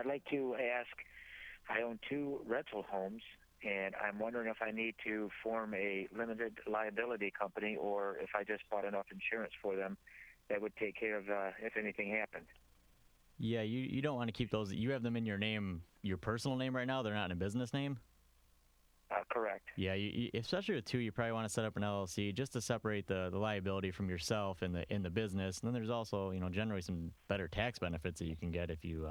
I'd like to ask, I own 2 rental homes, and I'm wondering if I need to form a limited liability company or if I just bought enough insurance for them that would take care of if anything happened. Yeah, you don't want to keep those. You have them in your name, your personal name right now. They're not in a business name? Correct. Yeah, especially with 2, you probably want to set up an LLC just to separate the liability from yourself in the business. And then there's also, generally some better tax benefits that you can get if you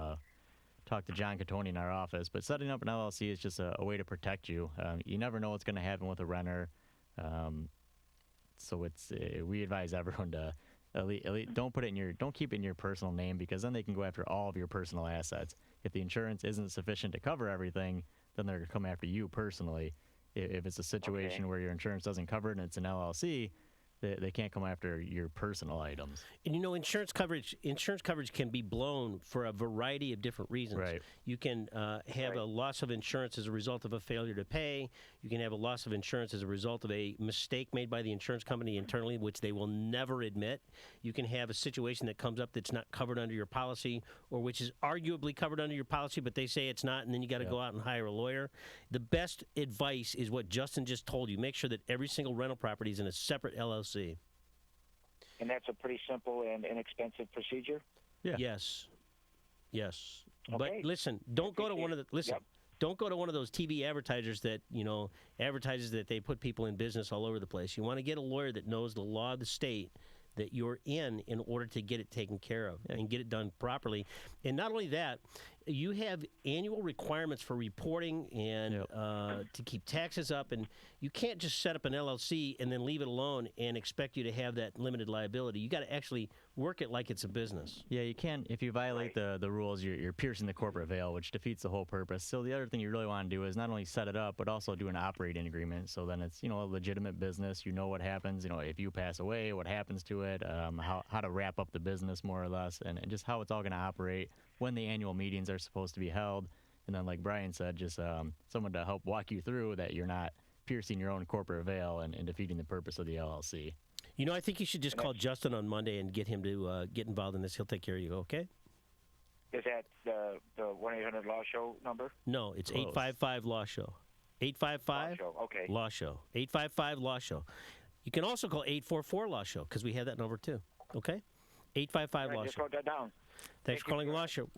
talk to John Catoni in our office. But setting up an LLC is just a way to protect you. You never know what's going to happen with a renter. So we advise everyone to at least don't keep it in your personal name, because then they can go after all of your personal assets. If the insurance isn't sufficient to cover everything, then they're going to come after you personally. If it's a situation where your insurance doesn't cover it and it's an LLC, they can't come after your personal items. And insurance coverage can be blown for a variety of different reasons. Right. You can have a loss of insurance as a result of a failure to pay. You can have a loss of insurance as a result of a mistake made by the insurance company internally, which they will never admit. You can have a situation that comes up that's not covered under your policy, or which is arguably covered under your policy, but they say it's not, and then you got to go out and hire a lawyer. The best advice is what Justin just told you. Make sure that every single rental property is in a separate LLC. And that's a pretty simple and inexpensive procedure? Yeah. Yes. Okay. But listen, don't go to one of those TV advertisers that, advertises that they put people in business all over the place. You want to get a lawyer that knows the law of the state that you're in order to get it taken care of and get it done properly. And not only that, you have annual requirements for reporting and to keep taxes up, and you can't just set up an LLC and then leave it alone and expect you to have that limited liability. You got to actually work it like it's a business. Yeah, you can. If you violate the rules, you're piercing the corporate veil, which defeats the whole purpose. So the other thing you really want to do is not only set it up, but also do an operating agreement. So then it's a legitimate business. You know what happens. If you pass away, what happens to it, how to wrap up the business more or less, and just how it's all going to operate, when the annual meetings are supposed to be held. And then, like Brian said, just someone to help walk you through that you're not piercing your own corporate veil and defeating the purpose of the LLC. I think you should just call Justin on Monday and get him to get involved in this. He'll take care of you, okay? Is that the 1-800-LAW-SHOW number? No, it's 855-LAW-SHOW. 855 okay. LAW-SHOW. 855-LAW-SHOW. You can also call 844-LAW-SHOW, because we have that number too. Okay? 855-LAW-SHOW. Just wrote that down. Thanks for calling LAW-SHOW.